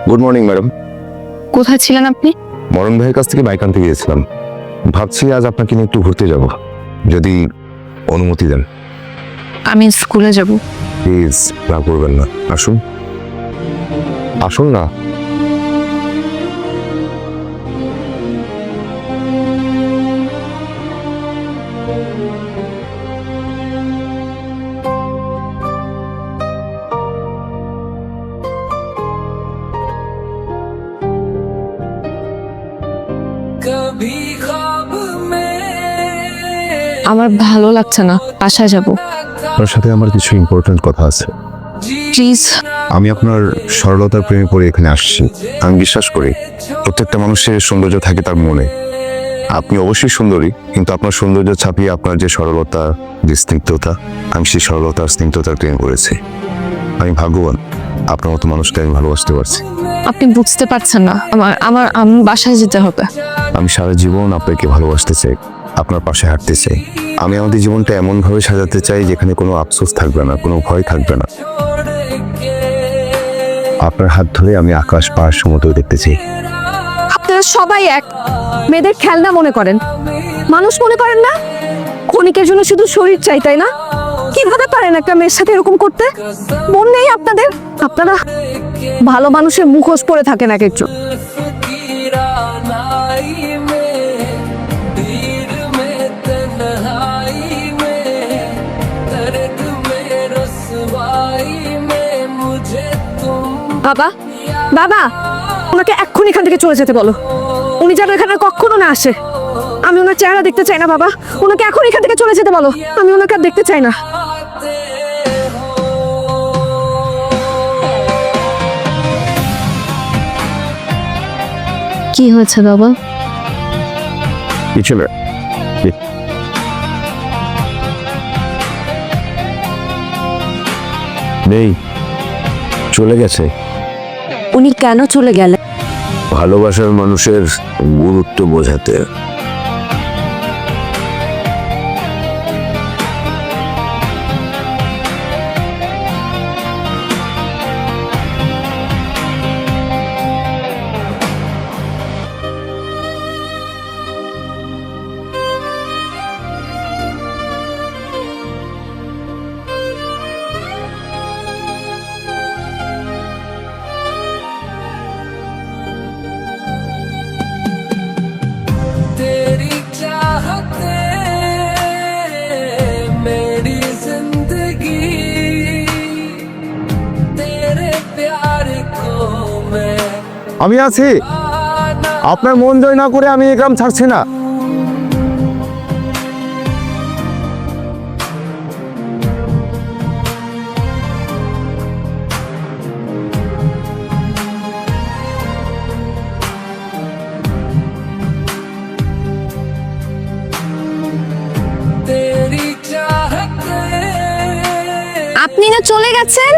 Good morning madam. কোথায় ছিলেন আপনি? মরণ ভাইয়ের কাছ থেকে বাইক আনতে গিয়েছিলাম। ভাবছি আজ আপনাকে নিয়ে একটু ঘুরতে যাব, যদি অনুমতি দেন। আমি স্কুলে যাব। প্লিজ না করবেন না, আসুন আসুন না। আমার ভালো লাগছে না, বাসায় যাব। আপনার সাথে আমার কিছু ইম্পর্টেন্ট কথা আছে। প্লিজ। আমি আপনার সরলতার প্রেমে পড়ে এখানে আসছি। আমি বিশ্বাস করি প্রত্যেকটা মানুষের সৌন্দর্য থাকে তার মনে। আপনি অবশ্যই সুন্দরী, কিন্তু আপনার সৌন্দর্য ছাপিয়ে আপনার যে সরলতা, যে স্নিগ্ধতা, আমি সেই সরলতা আর স্নিগ্ধতার প্রেমে পড়েছি। আমি ভাগ্যবান, আপনার মতো মানুষকে আমি ভালোবাসতে পারছি। আপনি বুঝতে পারছেন না, আমার বাসায় যেতে হবে। আমি সারা জীবন আপনাকে ভালোবাসতে চাই, আপনার পাশে হাঁটতে চাই। আমি আমাদের জীবনটা এমনভাবে সাজাতে চাই যেখানে কোনো আফসোস থাকবে না, কোনো ভয় থাকবে না। আপনার হাত ধরে আমি আকাশ পাহাড় সমুদ্র দেখতে চাই। আপনারা সবাই এক, মেয়েদের খেলনা মনে করেন, মানুষ মনে করেন না। ক্ষণিকের জন্য শুধু শরীর চাই, তাই না? কিভাবে পারেন একটা মেয়ের সাথে এরকম করতে? মন নেই আপনাদের? আপনারা ভালো মানুষের মুখোশ পরে থাকেন এক একজন। বাবা, বাবা, ওনাকে এক্ষুনি এখান থেকে চলে যেতে বলো। উনি যেন এখানে কখনো না আসে। আমি ওনার চেহারা দেখতে চাই না বাবা। ওনাকে এখন এখান থেকে চলে যেতে বলো। আমি ওনাকে আর দেখতে চাই না। কি হয়েছে বাবা? কিছু না। নেই, চলে গেছে। উনি কেন চলে গেলেন? ভালোবাসার মানুষের গুরুত্ব বোঝাতে। আমি আছি, আপনার মন জয় না করে আমি এই গ্রাম ছাড়ছি না। আপনি না চলে গেছেন?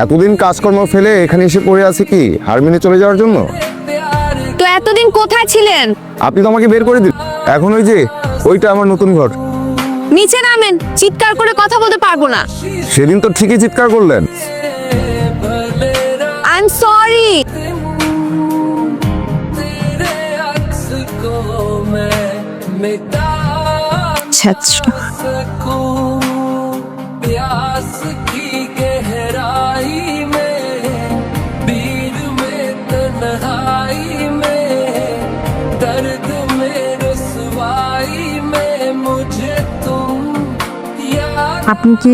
এতদিন কাজকর্ম ফেলে এখানে এসে পড়ে আছে কি হার মেনে চলে যাওয়ার জন্য? তো এতদিন কোথায় ছিলেন? আপনি তো আমাকে বের করে দিন। এখন ওই যে ওইটা আমার নতুন ঘর। নিচে নামেন, চিৎকার করে কথা বলতে পারবো না। সেদিন তো ঠিকই চিৎকার করলেন। I am sorry. আপনি কি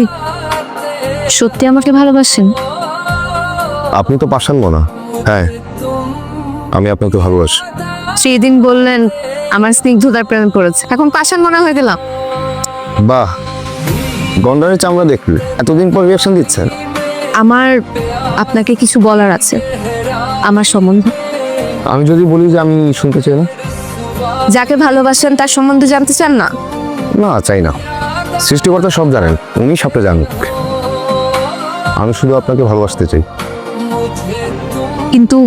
সত্যি আমাকে ভালোবাসেন? আপনি তো পাষাণ না। হ্যাঁ, আমি আপনাকে ভালোবাসি। সেদিন বললেন আমার স্নিগ্ধতার প্রেমে পড়েছে, এখন পাষাণ মনে হয়ে গেলাম। বাহ, গন্ডারের চামড়া দেখলি, এতদিন পর রিয়াকশন দিচ্ছেন। আমার আপনাকে কিছু বলার আছে আমার সম্বন্ধে। আমি যদি বলি যে আমি শুনতে চাই না? যাকে ভালোবাসেন তার সম্বন্ধে জানতে চান না? না, চাই না। সৃষ্টিকর্তা সব জানেন, উনি সবটা জানুক। আমি শুধু আপনাকে ভালোবাসতে চাই। কিন্তু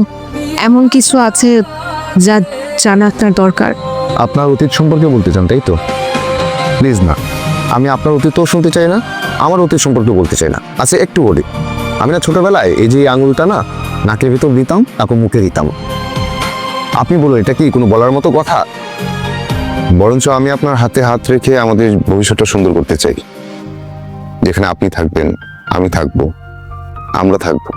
এমন কিছু আছে যা জানা আপনার দরকার। আপনার অতীত সম্পর্কে বলতে চান, তাই তো? প্লিজ না, আমি আপনার অতীতও শুনতে চাই না, আমার অতীত সম্পর্কে বলতে চাই না। আচ্ছা একটু বলি, আমি না ছোটবেলায় এই যে আঙুলটা না নাকের ভিতর দিতাম তারপর মুখে দিতাম। আপনি বলুন এটা কি কোনো বলার মতো কথা? বরঞ্চ আমি আপনার হাতে হাত রেখে আমাদের ভবিষ্যৎটা সুন্দর করতে চাই, যেখানে আপনি থাকবেন, আমি থাকবো, আমরা থাকবো।